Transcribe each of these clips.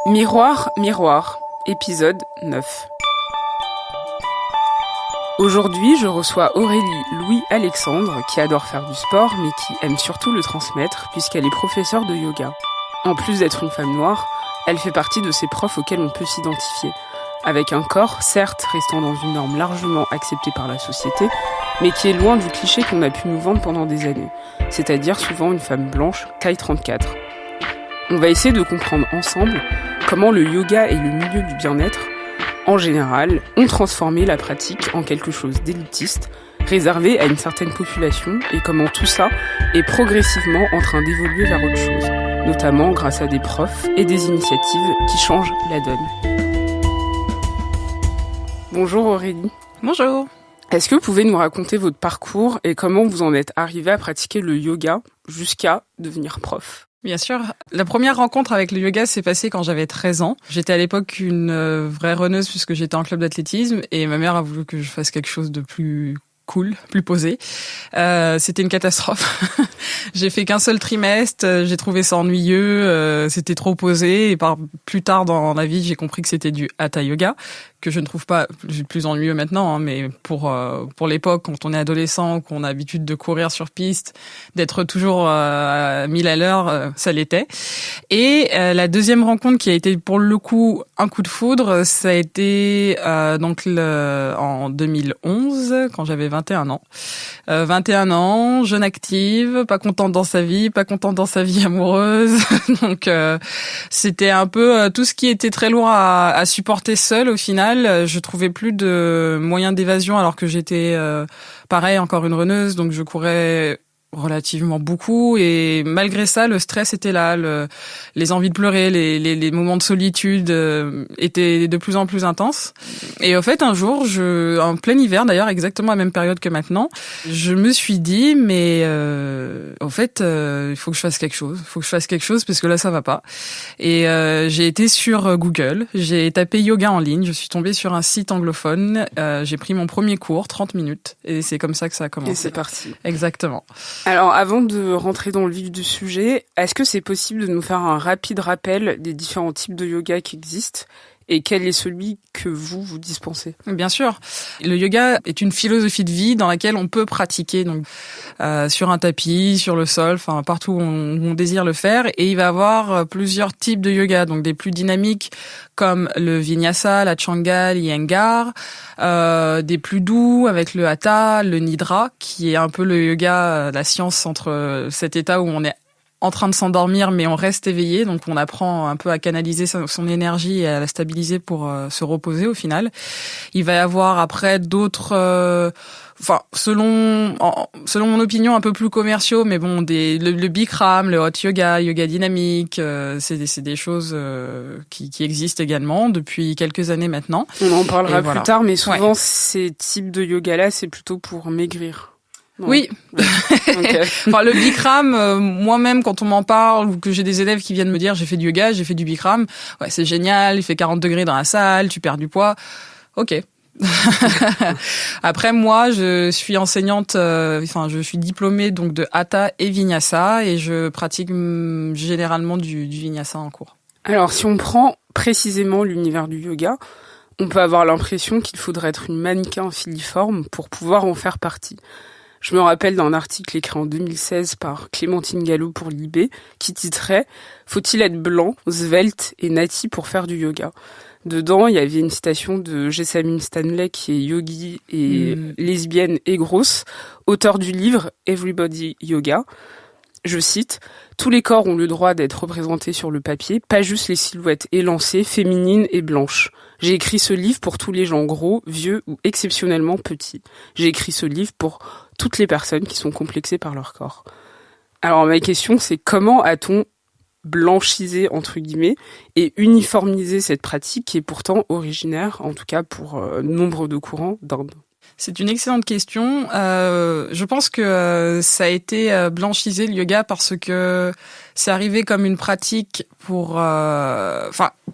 Miroir, miroir, épisode 9. Aujourd'hui, je reçois Aurélie Louis-Alexandre, qui adore faire du sport, mais qui aime surtout le transmettre, puisqu'elle est professeure de yoga. En plus d'être une femme noire, elle fait partie de ces profs auxquels on peut s'identifier. Avec un corps, certes, restant dans une norme largement acceptée par la société, mais qui est loin du cliché qu'on a pu nous vendre pendant des années, c'est-à-dire souvent une femme blanche, taille 34. On va essayer de comprendre ensemble comment le yoga et le milieu du bien-être, en général, ont transformé la pratique en quelque chose d'élitiste, réservé à une certaine population, et comment tout ça est progressivement en train d'évoluer vers autre chose, notamment grâce à des profs et des initiatives qui changent la donne. Bonjour Aurélie. Bonjour. Est-ce que vous pouvez nous raconter votre parcours et comment vous en êtes arrivée à pratiquer le yoga jusqu'à devenir prof ? Bien sûr. La première rencontre avec le yoga s'est passée quand j'avais 13 ans. J'étais à l'époque une vraie runneuse puisque j'étais en club d'athlétisme et ma mère a voulu que je fasse quelque chose de plus cool, plus posé. C'était une catastrophe. J'ai fait qu'un seul trimestre, j'ai trouvé ça ennuyeux, c'était trop posé et plus tard dans la vie, j'ai compris que c'était du hatha yoga, que je ne trouve pas plus ennuyeux maintenant, hein, mais pour l'époque, quand on est adolescent, qu'on a l'habitude de courir sur piste, d'être toujours à 1000 à l'heure, ça l'était. Et la deuxième rencontre qui a été pour le coup un coup de foudre, ça a été en 2011, quand j'avais 21 ans. 21 ans, jeune active, pas contente dans sa vie, pas contente dans sa vie amoureuse. Donc c'était un peu tout ce qui était très lourd à supporter seul au final. Je trouvais plus de moyens d'évasion alors que j'étais pareil encore une runneuse, donc je courais relativement beaucoup et malgré ça le stress était là, les envies de pleurer, les moments de solitude étaient de plus en plus intenses. Et au fait un jour, en plein hiver d'ailleurs, exactement à la même période que maintenant, je me suis dit mais au fait il faut que je fasse quelque chose, parce que là ça va pas. Et j'ai été sur Google, j'ai tapé yoga en ligne, je suis tombée sur un site anglophone, j'ai pris mon premier cours 30 minutes et c'est comme ça que ça a commencé. Et c'est parti. Exactement. Alors, avant de rentrer dans le vif du sujet, est-ce que c'est possible de nous faire un rapide rappel des différents types de yoga qui existent et quel est celui que vous dispensez ? Bien sûr. Le yoga est une philosophie de vie dans laquelle on peut pratiquer donc sur un tapis, sur le sol, enfin partout où on désire le faire. Et il va y avoir plusieurs types de yoga, donc des plus dynamiques comme le vinyasa, la changa, l'iyengar, des plus doux avec le hatha, le nidra, qui est un peu le yoga, la science entre cet état où on est en train de s'endormir, mais on reste éveillé, donc on apprend un peu à canaliser son énergie et à la stabiliser pour se reposer au final. Il va y avoir après d'autres, selon mon opinion, un peu plus commerciaux, mais bon, le Bikram, le hot yoga, yoga dynamique, c'est des choses qui existent également depuis quelques années maintenant. On en parlera voilà. plus tard, mais souvent ces types de yoga-là, c'est plutôt pour maigrir. Non. Oui. Okay. Enfin, le Bikram, moi-même, quand on m'en parle ou que j'ai des élèves qui viennent me dire j'ai fait du yoga, j'ai fait du Bikram, ouais, c'est génial, il fait 40 degrés dans la salle, tu perds du poids. Ok. Après, moi, je suis enseignante, je suis diplômée donc de hatha et vinyasa et je pratique généralement du vinyasa en cours. Alors, si on prend précisément l'univers du yoga, on peut avoir l'impression qu'il faudrait être une mannequin filiforme pour pouvoir en faire partie. Je me rappelle d'un article écrit en 2016 par Clémentine Gallo pour Libé qui titrait « Faut-il être blanc, svelte et nati pour faire du yoga ?» Dedans, il y avait une citation de Jessamine Stanley qui est yogi et lesbienne et grosse, auteur du livre « Everybody Yoga ». Je cite « Tous les corps ont le droit d'être représentés sur le papier, pas juste les silhouettes élancées, féminines et blanches. J'ai écrit ce livre pour tous les gens gros, vieux ou exceptionnellement petits. J'ai écrit ce livre pour toutes les personnes qui sont complexées par leur corps. » Alors ma question c'est comment a-t-on blanchisé entre guillemets et uniformisé cette pratique qui est pourtant originaire, en tout cas pour nombre de courants d'Inde? C'est une excellente question. Je pense que ça a été blanchisé le yoga parce que c'est arrivé comme une pratique pour...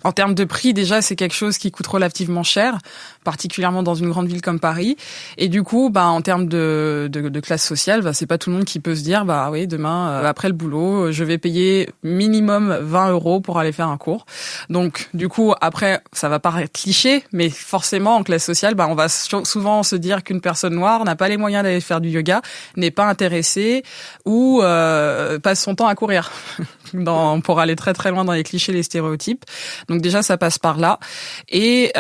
En termes de prix, déjà, c'est quelque chose qui coûte relativement cher, particulièrement dans une grande ville comme Paris. Et du coup, en termes de classe sociale, c'est pas tout le monde qui peut se dire, oui, demain, après le boulot, je vais payer minimum 20 € pour aller faire un cours. Donc, du coup, après, ça va paraître cliché, mais forcément, en classe sociale, on va souvent se dire qu'une personne noire n'a pas les moyens d'aller faire du yoga, n'est pas intéressée ou passe son temps à courir pour aller très très loin dans les clichés, les stéréotypes. Donc déjà, ça passe par là. Et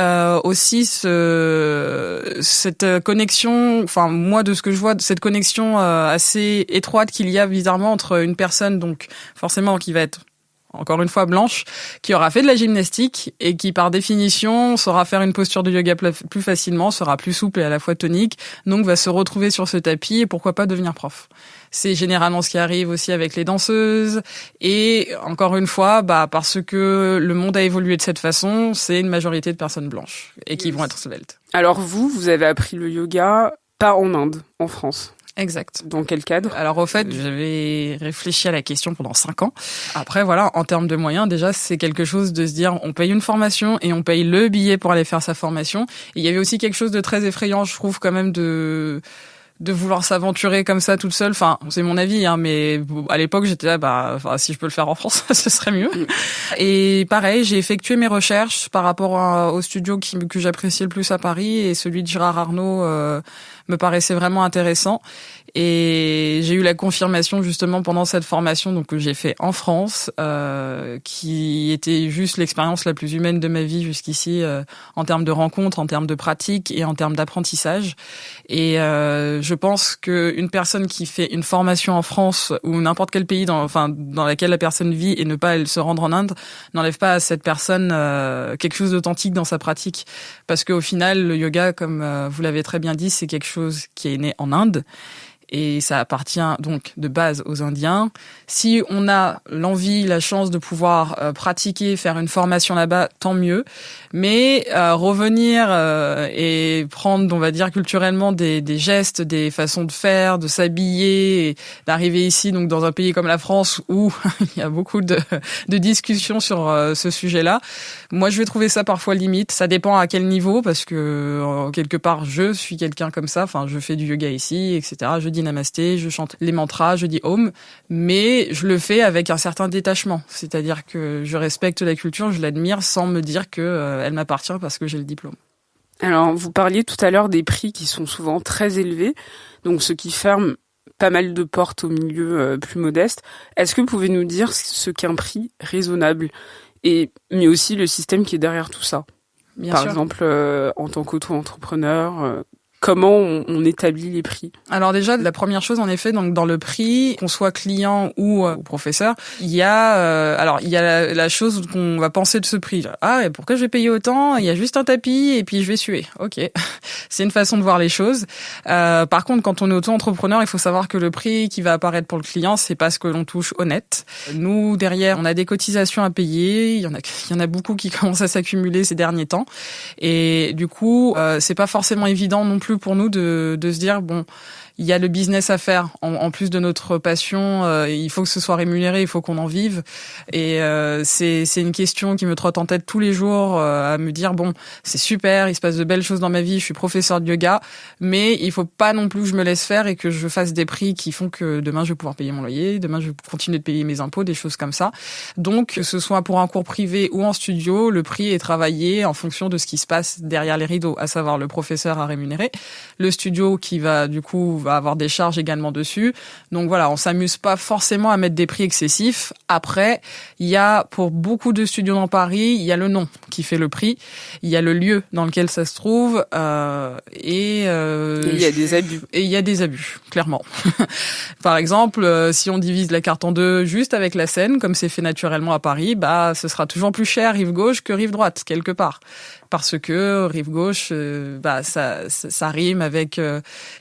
aussi cette connexion, moi de ce que je vois, cette connexion assez étroite qu'il y a bizarrement entre une personne, donc forcément qui va être encore une fois blanche, qui aura fait de la gymnastique et qui par définition saura faire une posture de yoga plus facilement, sera plus souple et à la fois tonique, donc va se retrouver sur ce tapis et pourquoi pas devenir prof. C'est généralement ce qui arrive aussi avec les danseuses et encore une fois, parce que le monde a évolué de cette façon, c'est une majorité de personnes blanches et qui vont être sveltes. Alors vous avez appris le yoga pas en Inde, en France. Exact. Dans quel cadre ? Alors au fait, j'avais réfléchi à la question pendant 5 ans. Après voilà, en termes de moyens, déjà c'est quelque chose de se dire on paye une formation et on paye le billet pour aller faire sa formation. Et il y avait aussi quelque chose de très effrayant, je trouve quand même de vouloir s'aventurer comme ça toute seule. C'est mon avis, mais à l'époque j'étais là, si je peux le faire en France, ce serait mieux. Et pareil, j'ai effectué mes recherches par rapport au studio que j'appréciais le plus à Paris et celui de Gérard Arnault me paraissait vraiment intéressant. Et j'ai eu la confirmation justement pendant cette formation donc que j'ai fait en France, qui était juste l'expérience la plus humaine de ma vie jusqu'ici en termes de rencontres, en termes de pratique et en termes d'apprentissage. Et je pense que une personne qui fait une formation en France ou n'importe quel pays dans laquelle la personne vit et ne pas se rendre en Inde n'enlève pas à cette personne quelque chose d'authentique dans sa pratique, parce qu'au final le yoga, comme vous l'avez très bien dit, c'est quelque chose qui est né en Inde. Et ça appartient donc de base aux Indiens. Si on a l'envie, la chance de pouvoir pratiquer, faire une formation là-bas, tant mieux. Mais revenir et prendre, on va dire culturellement, des gestes, des façons de faire, de s'habiller, et d'arriver ici, donc dans un pays comme la France où il y a beaucoup de discussions sur ce sujet-là. Moi, je vais trouver ça parfois limite. Ça dépend à quel niveau, parce que quelque part, je suis quelqu'un comme ça. Je fais du yoga ici, etc. Je dis namasté, je chante les mantras, je dis om, mais je le fais avec un certain détachement. C'est-à-dire que je respecte la culture, je l'admire sans me dire que elle m'appartient parce que j'ai le diplôme. Alors, vous parliez tout à l'heure des prix qui sont souvent très élevés, donc ce qui ferme pas mal de portes au milieu plus modeste. Est-ce que vous pouvez nous dire ce qu'est un prix raisonnable, mais aussi le système qui est derrière tout ça ? Bien Par sûr. exemple, en tant qu'auto-entrepreneur, comment on établit les prix ? Alors déjà, la première chose, en effet, donc dans le prix, qu'on soit client ou professeur, il y a la chose qu'on va penser de ce prix. Ah, et pourquoi je vais payer autant ? Il y a juste un tapis et puis je vais suer. Ok, c'est une façon de voir les choses. Par contre, quand on est auto-entrepreneur, il faut savoir que le prix qui va apparaître pour le client, c'est pas ce que l'on touche au net. Nous, derrière, on a des cotisations à payer. Il y en a beaucoup qui commencent à s'accumuler ces derniers temps. Et du coup, c'est pas forcément évident non plus pour nous de se dire il y a le business à faire en plus de notre passion, il faut que ce soit rémunéré, il faut qu'on en vive, et c'est une question qui me trotte en tête tous les jours, à me dire c'est super, il se passe de belles choses dans ma vie, je suis professeur de yoga, mais il faut pas non plus que je me laisse faire et que je fasse des prix qui font que demain je vais pouvoir payer mon loyer, demain je vais continuer de payer mes impôts, des choses comme ça. Donc que ce soit pour un cours privé ou en studio, le prix est travaillé en fonction de ce qui se passe derrière les rideaux, à savoir le professeur à rémunérer, le studio qui va avoir des charges également dessus. Donc voilà, on s'amuse pas forcément à mettre des prix excessifs. Après, il y a pour beaucoup de studios dans Paris, il y a le nom qui fait le prix, il y a le lieu dans lequel ça se trouve, et il y a des abus. Et il y a des abus, clairement. Par exemple, si on divise la carte en deux juste avec la Seine, comme c'est fait naturellement à Paris, ce sera toujours plus cher rive gauche que rive droite, quelque part. Parce que rive gauche, ça rime avec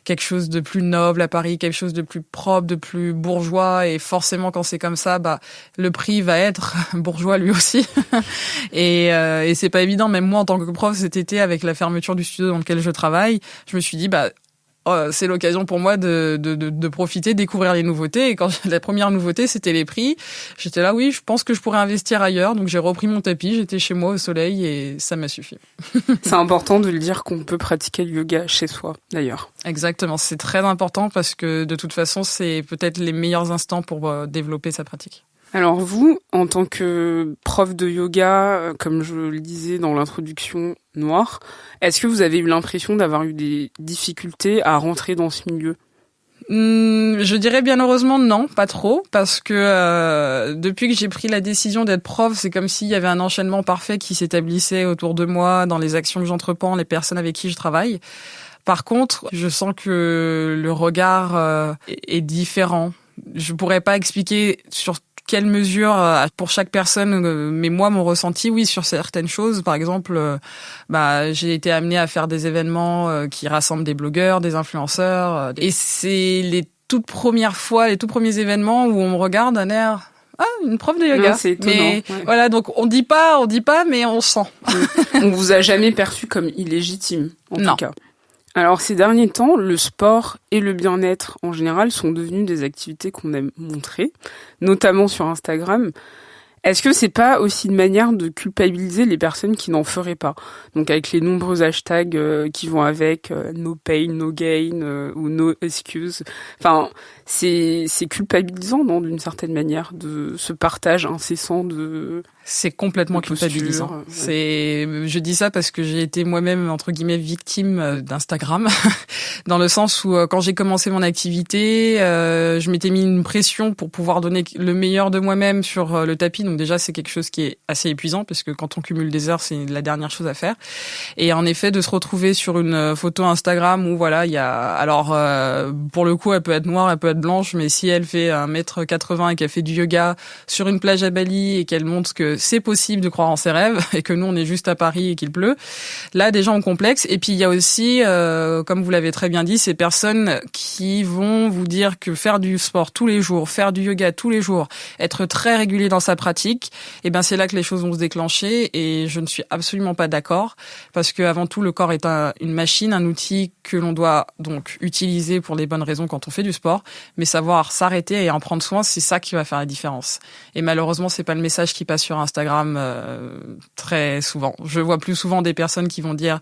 quelque chose de plus noble à Paris, quelque chose de plus propre, de plus bourgeois, et forcément quand c'est comme ça, le prix va être bourgeois lui aussi. Et c'est pas évident. Même moi en tant que prof cet été, avec la fermeture du studio dans lequel je travaille, je me suis dit c'est l'occasion pour moi de profiter, découvrir les nouveautés. Et quand la première nouveauté, c'était les prix, j'étais là, oui, je pense que je pourrais investir ailleurs. Donc j'ai repris mon tapis, j'étais chez moi au soleil et ça m'a suffi. C'est important de le dire qu'on peut pratiquer le yoga chez soi, d'ailleurs. Exactement, c'est très important parce que de toute façon, c'est peut-être les meilleurs instants pour développer sa pratique. Alors vous, en tant que prof de yoga, comme je le disais dans l'introduction noire, est-ce que vous avez eu l'impression d'avoir eu des difficultés à rentrer dans ce milieu ? Je dirais bien heureusement non, pas trop, parce que depuis que j'ai pris la décision d'être prof, c'est comme s'il y avait un enchaînement parfait qui s'établissait autour de moi, dans les actions que j'entreprends, les personnes avec qui je travaille. Par contre, je sens que le regard est différent. Je pourrais pas expliquer sur quelle mesure pour chaque personne, mais moi mon ressenti, oui, sur certaines choses. Par exemple, j'ai été amenée à faire des événements qui rassemblent des blogueurs, des influenceurs, et c'est les toutes premières fois, les tout premiers événements où on me regarde d'un air. Ah, une prof de yoga. Non, c'est étonnant. Mais ouais. voilà, donc on dit pas, mais on sent. On vous a jamais perçu comme illégitime, en Non. tout cas. Alors ces derniers temps, le sport et le bien-être en général sont devenus des activités qu'on aime montrer, notamment sur Instagram. Est-ce que c'est pas aussi une manière de culpabiliser les personnes qui n'en feraient pas ? Donc avec les nombreux hashtags qui vont avec no pain, no gain ou no excuse. Enfin, c'est culpabilisant, non, d'une certaine manière, de ce partage incessant de... C'est complètement culpabilisant. Je dis ça parce que j'ai été moi-même, entre guillemets, victime d'Instagram. Dans le sens où, quand j'ai commencé mon activité, je m'étais mis une pression pour pouvoir donner le meilleur de moi-même sur le tapis. Donc déjà, c'est quelque chose qui est assez épuisant parce que quand on cumule des heures, c'est la dernière chose à faire. Et en effet, de se retrouver sur une photo Instagram où voilà, il y a, alors, pour le coup, elle peut être noire, elle peut être blanche, mais si elle fait 1m80 et qu'elle fait du yoga sur une plage à Bali et qu'elle montre que c'est possible de croire en ses rêves et que nous, on est juste à Paris et qu'il pleut, là, des gens ont complexe. Et puis, il y a aussi, comme vous l'avez très bien dit, ces personnes qui vont vous dire que faire du sport tous les jours, faire du yoga tous les jours, être très régulier dans sa pratique, et ben c'est là que les choses vont se déclencher. Et je ne suis absolument pas d'accord parce que avant tout, le corps est une machine, un outil que l'on doit donc utiliser pour les bonnes raisons quand on fait du sport, mais savoir s'arrêter et en prendre soin, c'est ça qui va faire la différence. Et malheureusement, c'est pas le message qui passe sur Instagram très souvent. Je vois plus souvent des personnes qui vont dire: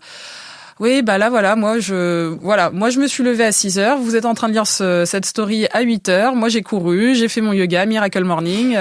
oui, bah là, moi je me suis levée à 6h, vous êtes en train de lire cette story à 8h, moi j'ai couru, j'ai fait mon yoga, Miracle Morning,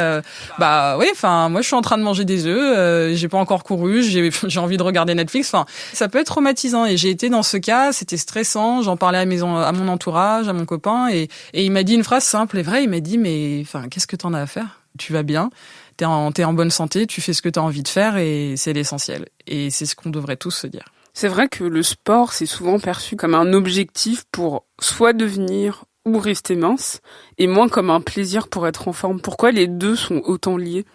moi je suis en train de manger des œufs, j'ai pas encore couru, j'ai envie de regarder Netflix, ça peut être traumatisant et j'ai été dans ce cas, c'était stressant, j'en parlais à mon entourage, à mon copain et il m'a dit une phrase simple et vraie, il m'a dit mais qu'est-ce que t'en as à faire ? Tu vas bien ? T'es en bonne santé, tu fais ce que t'as envie de faire et c'est l'essentiel. Et c'est ce qu'on devrait tous se dire. C'est vrai que le sport, c'est souvent perçu comme un objectif pour soit devenir ou rester mince, et moins comme un plaisir pour être en forme. Pourquoi les deux sont autant liés ?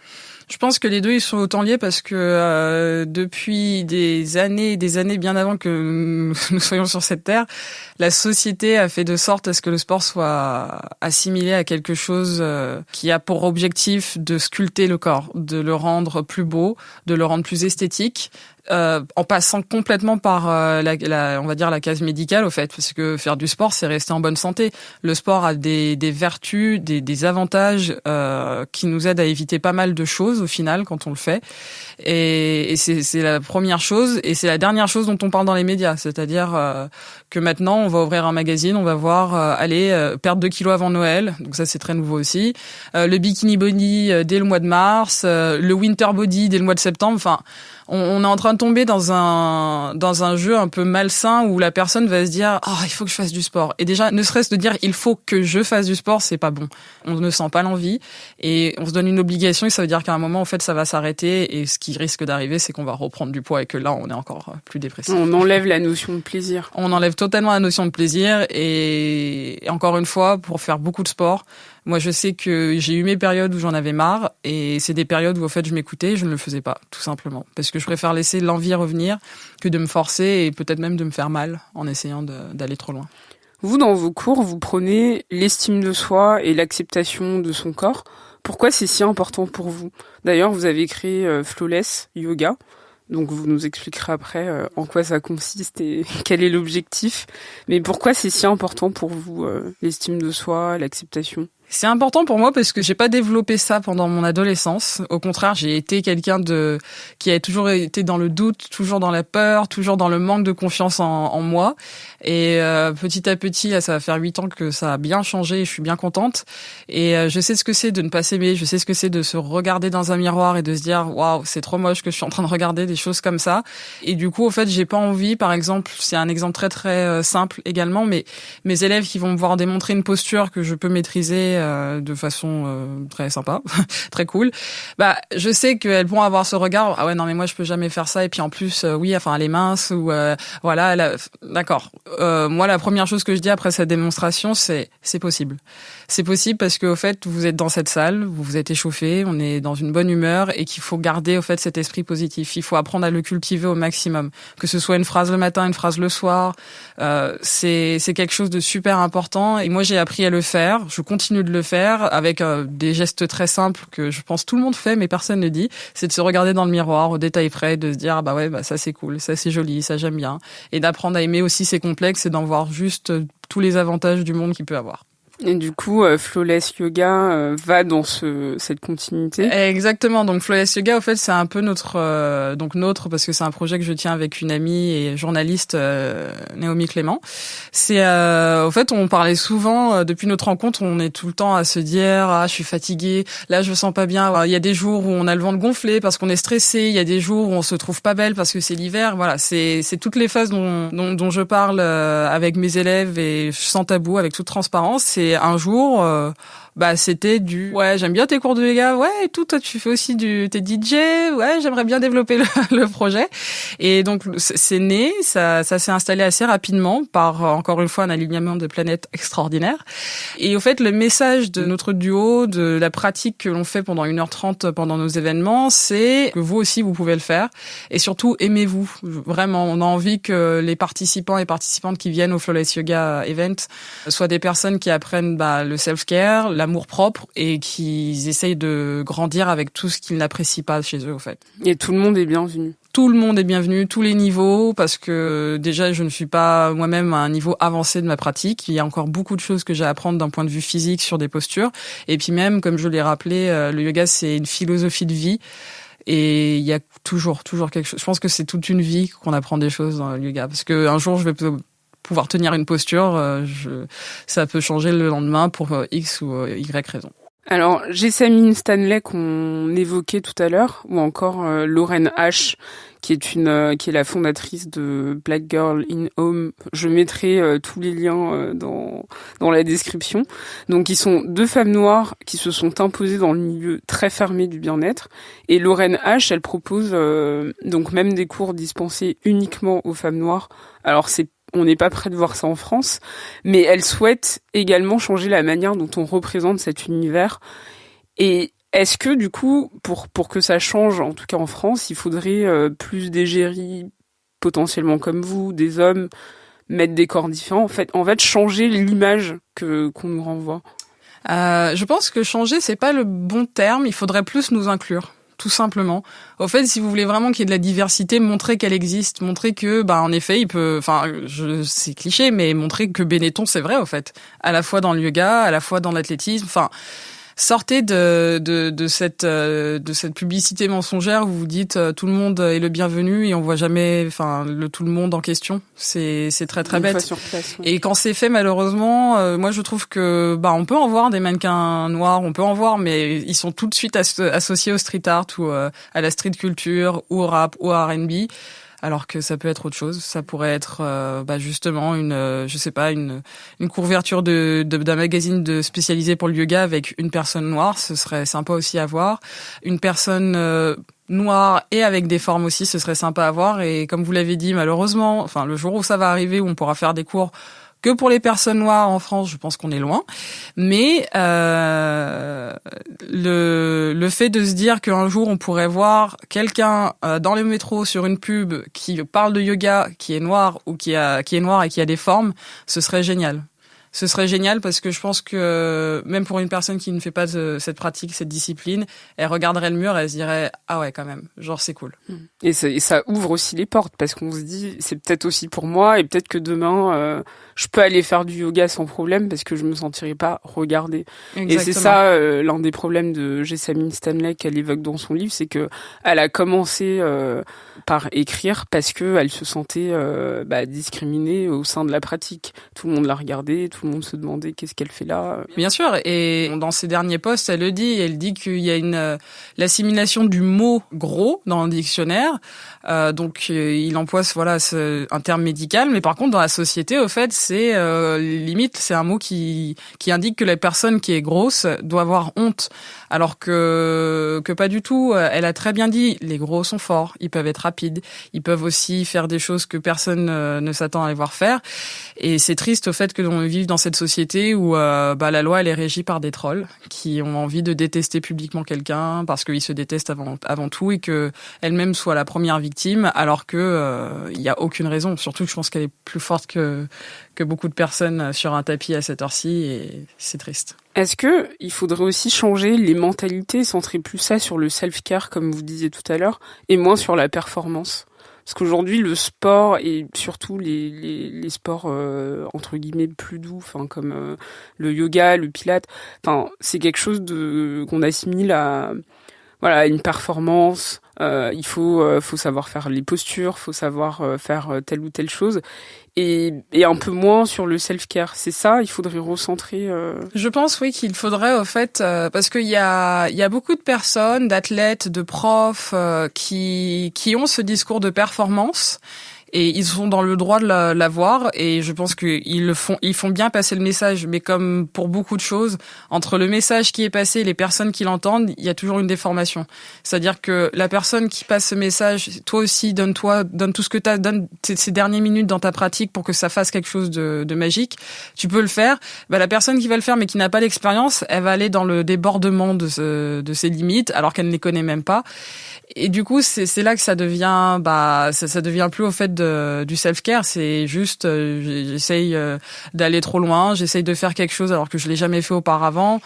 Je pense que les deux ils sont autant liés parce que depuis des années, bien avant que nous soyons sur cette terre, la société a fait de sorte à ce que le sport soit assimilé à quelque chose qui a pour objectif de sculpter le corps, de le rendre plus beau, de le rendre plus esthétique. En passant complètement par on va dire la case médicale au fait, parce que faire du sport c'est rester en bonne santé. Le sport a des vertus, des avantages qui nous aident à éviter pas mal de choses au final quand on le fait. Et c'est la première chose et c'est la dernière chose dont on parle dans les médias, c'est-à-dire que maintenant on va ouvrir un magazine, on va voir perdre 2 kilos avant Noël, donc ça c'est très nouveau aussi. Le bikini body dès le mois de mars, le winter body dès le mois de septembre. Enfin, on est en train de tomber dans un jeu un peu malsain où la personne va se dire il faut que je fasse du sport. Et déjà, ne serait-ce de dire il faut que je fasse du sport, c'est pas bon. On ne sent pas l'envie et on se donne une obligation et ça veut dire qu'à un moment en fait ça va s'arrêter et ce qui risque d'arriver c'est qu'on va reprendre du poids et que là on est encore plus dépressif. On enlève la notion de plaisir. On enlève totalement la notion de plaisir et encore une fois pour faire beaucoup de sport, moi je sais que j'ai eu mes périodes où j'en avais marre et c'est des périodes où en fait je m'écoutais, je ne le faisais pas tout simplement parce que je préfère laisser l'envie revenir que de me forcer et peut-être même de me faire mal en essayant d'aller trop loin. Vous, dans vos cours, vous prenez l'estime de soi et l'acceptation de son corps. Pourquoi c'est si important pour vous ? D'ailleurs, vous avez créé Flawless Yoga. Donc vous nous expliquerez après en quoi ça consiste et quel est l'objectif. Mais pourquoi c'est si important pour vous, l'estime de soi, l'acceptation ? C'est important pour moi parce que j'ai pas développé ça pendant mon adolescence. Au contraire, j'ai été quelqu'un qui a toujours été dans le doute, toujours dans la peur, toujours dans le manque de confiance en moi. Et petit à petit, là, ça va faire 8 ans que ça a bien changé et je suis bien contente. Et je sais ce que c'est de ne pas s'aimer, je sais ce que c'est de se regarder dans un miroir et de se dire waouh, c'est trop moche que je suis en train de regarder des choses comme ça. Et du coup, au fait, j'ai pas envie, par exemple, c'est un exemple très très simple également, mais mes élèves qui vont me voir démontrer une posture que je peux maîtriser de façon très sympa, très cool. Bah, je sais qu'elles vont avoir ce regard. Ah ouais, non mais moi je peux jamais faire ça. Et puis en plus, oui, enfin elle est mince ou voilà. D'accord. Moi, la première chose que je dis après cette démonstration, c'est possible. C'est possible parce que au fait, vous êtes dans cette salle, vous vous êtes échauffé, on est dans une bonne humeur et qu'il faut garder au fait cet esprit positif. Il faut apprendre à le cultiver au maximum. Que ce soit une phrase le matin, une phrase le soir, c'est quelque chose de super important. Et moi, j'ai appris à le faire. Je continue de le faire avec des gestes très simples que je pense tout le monde fait mais personne ne dit, c'est de se regarder dans le miroir au détail près, de se dire ah bah ouais, bah ça c'est cool, ça c'est joli, ça j'aime bien, et d'apprendre à aimer aussi ses complexes et d'en voir juste tous les avantages du monde qu'il peut avoir. Et du coup, Flawless Yoga va dans cette continuité. Exactement. Donc Flawless Yoga, au fait, c'est un peu notre parce que c'est un projet que je tiens avec une amie et journaliste Naomi Clément. C'est au fait, on parlait souvent depuis notre rencontre, on est tout le temps à se dire ah je suis fatiguée, là je me sens pas bien. Alors, il y a des jours où on a le ventre gonflé parce qu'on est stressé, il y a des jours où on se trouve pas belle parce que c'est l'hiver. Voilà, c'est toutes les phases dont je parle avec mes élèves et sans tabou, avec toute transparence. Et un jour, c'était ouais, j'aime bien tes cours de yoga, ouais, et tout, toi tu fais aussi t'es DJ, ouais, j'aimerais bien développer le projet. Et donc c'est né, ça s'est installé assez rapidement par encore une fois un alignement de planètes extraordinaire. Et au fait, le message de notre duo, de la pratique que l'on fait pendant 1h30 pendant nos événements, c'est que vous aussi vous pouvez le faire. Et surtout, aimez-vous. Vraiment, on a envie que les participants et participantes qui viennent au Flawless Yoga Event soient des personnes qui apprennent le self-care, l'amour-propre et qu'ils essayent de grandir avec tout ce qu'ils n'apprécient pas chez eux, au fait. Et tout le monde est bienvenu. Tout le monde est bienvenu, tous les niveaux, parce que déjà, je ne suis pas moi-même à un niveau avancé de ma pratique. Il y a encore beaucoup de choses que j'ai à apprendre d'un point de vue physique sur des postures. Et puis même, comme je l'ai rappelé, le yoga, c'est une philosophie de vie. Et il y a toujours quelque chose. Je pense que c'est toute une vie qu'on apprend des choses dans le yoga. Parce que un jour, je vais pouvoir tenir une posture, ça peut changer le lendemain pour X ou Y raison. Alors, Jessamine Stanley qu'on évoquait tout à l'heure, ou encore Lauren H, qui est la fondatrice de Black Girl in Home. Je mettrai tous les liens dans la description. Donc, ils sont 2 femmes noires qui se sont imposées dans le milieu très fermé du bien-être. Et Lauren H, elle propose donc même des cours dispensés uniquement aux femmes noires. Alors, on n'est pas près de voir ça en France, mais elle souhaite également changer la manière dont on représente cet univers. Et est-ce que, du coup, pour que ça change, en tout cas en France, il faudrait plus d'égéries potentiellement comme vous, des hommes, mettre des corps différents, en fait changer l'image qu'on nous renvoie? Je pense que changer, c'est pas le bon terme, il faudrait plus nous inclure. Tout simplement. Au fait, si vous voulez vraiment qu'il y ait de la diversité, montrez qu'elle existe, montrez que, en effet, c'est cliché, mais montrer que Benetton, c'est vrai, au fait. À la fois dans le yoga, à la fois dans l'athlétisme, sortez de cette publicité mensongère où vous dites tout le monde est le bienvenu et on voit jamais tout le monde en question. C'est très très bête. Sur place, ouais. Et quand c'est fait, malheureusement, moi je trouve que on peut en voir des mannequins noirs, on peut en voir, mais ils sont tout de suite associés au street art ou à la street culture ou au rap ou à R&B. Alors que ça peut être autre chose. Ça pourrait être justement une couverture d'un magazine spécialisé pour le yoga avec une personne noire. Ce serait sympa aussi à voir. Une personne noire et avec des formes aussi, ce serait sympa à voir. Et comme vous l'avez dit, malheureusement, le jour où ça va arriver, où on pourra faire des cours que pour les personnes noires en France, je pense qu'on est loin. Mais le fait de se dire qu'un jour on pourrait voir quelqu'un dans le métro sur une pub qui parle de yoga, qui est noir ou qui est noir et qui a des formes, ce serait génial. Ce serait génial parce que je pense que même pour une personne qui ne fait pas cette pratique, cette discipline, elle regarderait le mur et elle se dirait « Ah ouais, quand même, genre c'est cool ». Et ça ouvre aussi les portes parce qu'on se dit c'est peut-être aussi pour moi et peut-être que demain je peux aller faire du yoga sans problème parce que je me sentirai pas regardée. Exactement. Et c'est ça l'un des problèmes de Jessamine Stanley qu'elle évoque dans son livre, c'est que elle a commencé par écrire parce que elle se sentait discriminée au sein de la pratique. Tout le monde la regardait, tout le monde se demandait qu'est-ce qu'elle fait là. Bien sûr, et dans ses derniers posts, elle dit qu'il y a l'assimilation du mot gros dans le dictionnaire, donc il emploie un terme médical, mais par contre dans la société, au fait, c'est limite c'est un mot qui indique que la personne qui est grosse doit avoir honte, alors que pas du tout. Elle a très bien dit, les gros sont forts, ils peuvent être rapides, ils peuvent aussi faire des choses que personne ne s'attend à les voir faire, et c'est triste au fait que l'on vive dans cette société où la loi elle est régie par des trolls qui ont envie de détester publiquement quelqu'un parce qu'ils se détestent avant tout et que elle-même soit la première victime, alors que il y a aucune raison. Surtout que je pense qu'elle est plus forte que beaucoup de personnes sur un tapis à cette heure-ci, et c'est triste. Est-ce que il faudrait aussi changer les mentalités, centrer plus ça sur le self-care comme vous disiez tout à l'heure et moins sur la performance? Parce qu'aujourd'hui, le sport et surtout les sports entre guillemets plus doux, enfin comme le yoga, le pilate, enfin c'est quelque chose qu'on assimile à une performance. Il faut savoir faire les postures, faut savoir faire telle ou telle chose, et un peu moins sur le self-care. C'est ça, il faudrait recentrer. Je pense oui qu'il faudrait au fait parce qu'il y a beaucoup de personnes, d'athlètes, de profs qui ont ce discours de performance. Et ils sont dans le droit de l'avoir, et je pense qu'ils font bien passer le message, mais comme pour beaucoup de choses, entre le message qui est passé et les personnes qui l'entendent, il y a toujours une déformation. C'est-à-dire que la personne qui passe ce message, toi aussi, donne tout ce que t'as, donne ces dernières minutes dans ta pratique pour que ça fasse quelque chose de magique. Tu peux le faire. La personne qui va le faire, mais qui n'a pas l'expérience, elle va aller dans le débordement de ses limites, alors qu'elle ne les connaît même pas. Et du coup, c'est là que ça devient, ça devient plus au fait du self-care. C'est juste, j'essaye d'aller trop loin, j'essaye de faire quelque chose alors que je l'ai jamais fait auparavant.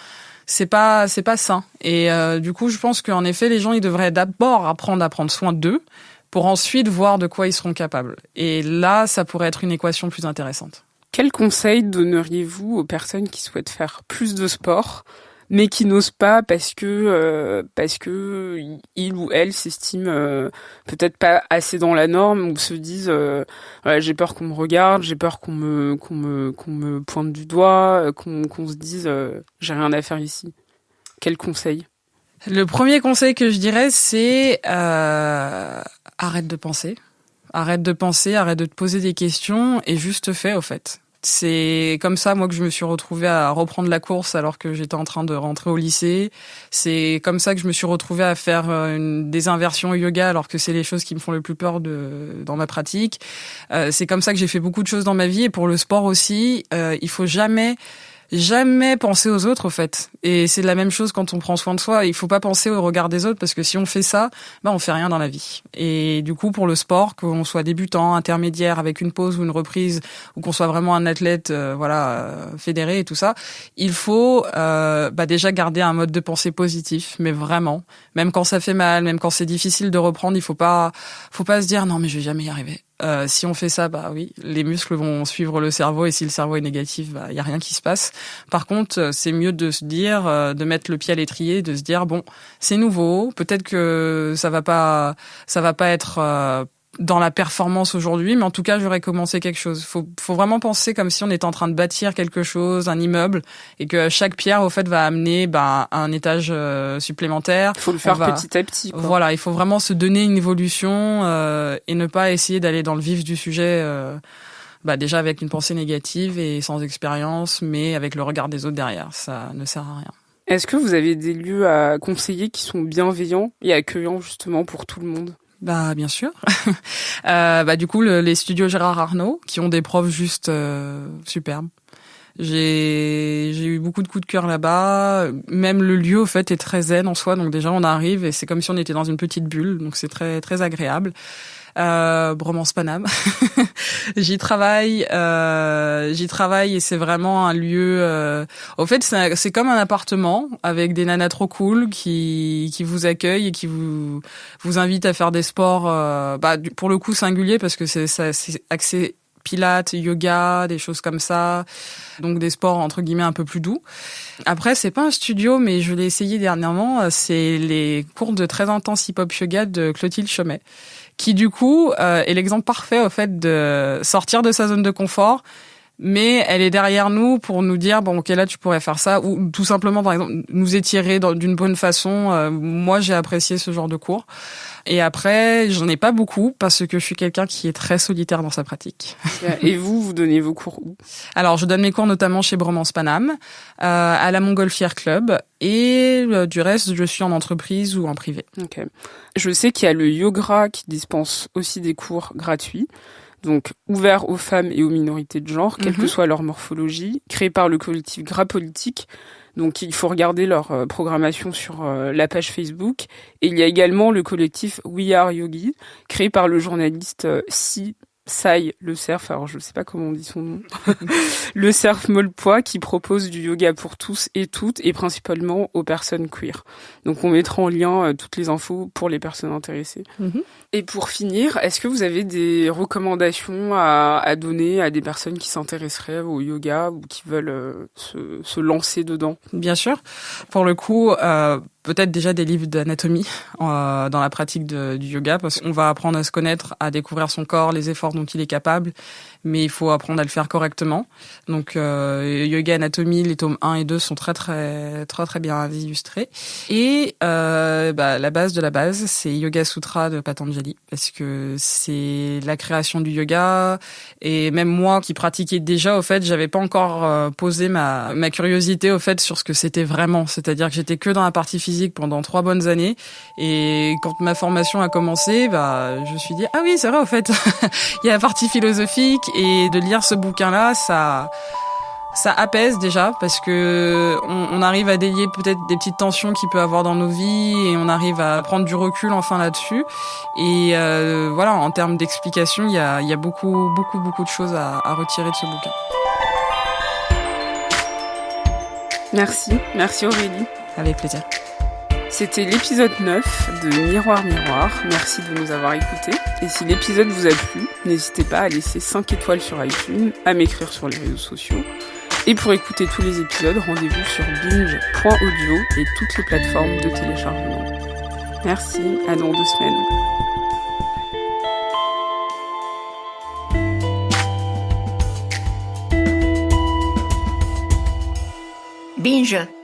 C'est pas sain. Et du coup, je pense qu'en effet, les gens, ils devraient d'abord apprendre à prendre soin d'eux pour ensuite voir de quoi ils seront capables. Et là, ça pourrait être une équation plus intéressante. Quel conseil donneriez-vous aux personnes qui souhaitent faire plus de sport mais qui n'osent pas parce que il ou elle s'estime peut-être pas assez dans la norme, ou se disent j'ai peur qu'on me regarde, j'ai peur qu'on me pointe du doigt, qu'on se dise j'ai rien à faire ici. Quel conseil? Le premier conseil que je dirais, c'est arrête de penser. Arrête de penser, arrête de te poser des questions et juste fais au fait. C'est comme ça, moi, que je me suis retrouvée à reprendre la course alors que j'étais en train de rentrer au lycée. C'est comme ça que je me suis retrouvée à faire des inversions au yoga alors que c'est les choses qui me font le plus peur dans ma pratique. C'est comme ça que j'ai fait beaucoup de choses dans ma vie, et pour le sport aussi. Il faut jamais penser aux autres, au fait. Et c'est la même chose quand on prend soin de soi. Il faut pas penser au regard des autres, parce que si on fait ça, on fait rien dans la vie. Et du coup, pour le sport, qu'on soit débutant, intermédiaire, avec une pause ou une reprise, ou qu'on soit vraiment un athlète, fédéré et tout ça, il faut déjà garder un mode de pensée positif, mais vraiment. Même quand ça fait mal, même quand c'est difficile de reprendre, il faut pas se dire non mais je vais jamais y arriver. Si on fait ça, oui, les muscles vont suivre le cerveau, et si le cerveau est négatif, y a rien qui se passe. Par contre, c'est mieux de se dire, de mettre le pied à l'étrier, de se dire bon, c'est nouveau, peut-être que ça va pas être dans la performance aujourd'hui, mais en tout cas, j'aurais commencé quelque chose. Faut vraiment penser comme si on était en train de bâtir quelque chose, un immeuble, et que chaque pierre, au fait, va amener un étage supplémentaire. Il faut le faire petit à petit, quoi. Voilà, il faut vraiment se donner une évolution et ne pas essayer d'aller dans le vif du sujet déjà avec une pensée négative et sans expérience, mais avec le regard des autres derrière. Ça ne sert à rien. Est-ce que vous avez des lieux à conseiller qui sont bienveillants et accueillants justement pour tout le monde? Bien sûr. Du coup, les studios Gérard Arnault, qui ont des profs juste superbes. J'ai eu beaucoup de coups de cœur là-bas. Même le lieu, au fait, est très zen en soi. Donc déjà, on arrive et c'est comme si on était dans une petite bulle. Donc c'est très très agréable. Bromance Paname. J'y travaille et c'est vraiment un lieu. Au fait, c'est comme un appartement avec des nanas trop cool qui vous accueillent et qui vous invitent à faire des sports. Pour le coup singuliers parce que c'est axé pilates, yoga, des choses comme ça. Donc des sports entre guillemets un peu plus doux. Après, c'est pas un studio, mais je l'ai essayé dernièrement. C'est les cours de très intense hip-hop yoga de Clotilde Chomet, qui du coup est l'exemple parfait au fait de sortir de sa zone de confort, mais elle est derrière nous pour nous dire bon ok là tu pourrais faire ça, ou tout simplement par exemple nous étirer d'une bonne façon. Moi j'ai apprécié ce genre de cours. Et après, j'en ai pas beaucoup parce que je suis quelqu'un qui est très solitaire dans sa pratique. Et vous donnez vos cours où? Alors, je donne mes cours notamment chez Bromance Paname, à la Montgolfière Club, et du reste, je suis en entreprise ou en privé. Ok. Je sais qu'il y a le Yogra qui dispense aussi des cours gratuits, donc ouverts aux femmes et aux minorités de genre, quelle que soit leur morphologie, créé par le collectif Gras Politique. Donc il faut regarder leur programmation sur la page Facebook. Et il y a également le collectif We Are Yogi, créé par le journaliste Sai Le Cerf, alors je ne sais pas comment on dit son nom, Le Cerf Molpois, qui propose du yoga pour tous et toutes, et principalement aux personnes queer. Donc on mettra en lien toutes les infos pour les personnes intéressées. Et pour finir, est-ce que vous avez des recommandations à donner à des personnes qui s'intéresseraient au yoga ou qui veulent se lancer dedans? Bien sûr. Pour le coup, peut-être déjà des livres d'anatomie dans la pratique du yoga, parce qu'on va apprendre à se connaître, à découvrir son corps, les efforts dont il est capable, mais il faut apprendre à le faire correctement. Donc Yoga Anatomie, les tomes 1 et 2 sont très bien illustrés. Et la base de la base, c'est Yoga Sutra de Patanjali, parce que c'est la création du yoga. Et même moi qui pratiquais déjà, au fait, j'avais pas encore posé ma curiosité au fait sur ce que c'était vraiment. C'est-à-dire que j'étais que dans la partie physique pendant 3 bonnes années. Et quand ma formation a commencé, je me suis dit ah oui, c'est vrai au fait. Il y a la partie philosophique, et de lire ce bouquin-là, ça apaise déjà, parce que on arrive à délier peut-être des petites tensions qu'il peut avoir dans nos vies, et on arrive à prendre du recul enfin là-dessus. Et voilà, en termes d'explication, il y a beaucoup de choses à retirer de ce bouquin. Merci Aurélie. Avec plaisir. C'était l'épisode 9 de Miroir Miroir. Merci de nous avoir écoutés. Et si l'épisode vous a plu, n'hésitez pas à laisser 5 étoiles sur iTunes, à m'écrire sur les réseaux sociaux. Et pour écouter tous les épisodes, rendez-vous sur binge.audio et toutes les plateformes de téléchargement. Merci, à dans 2 semaines. Binge.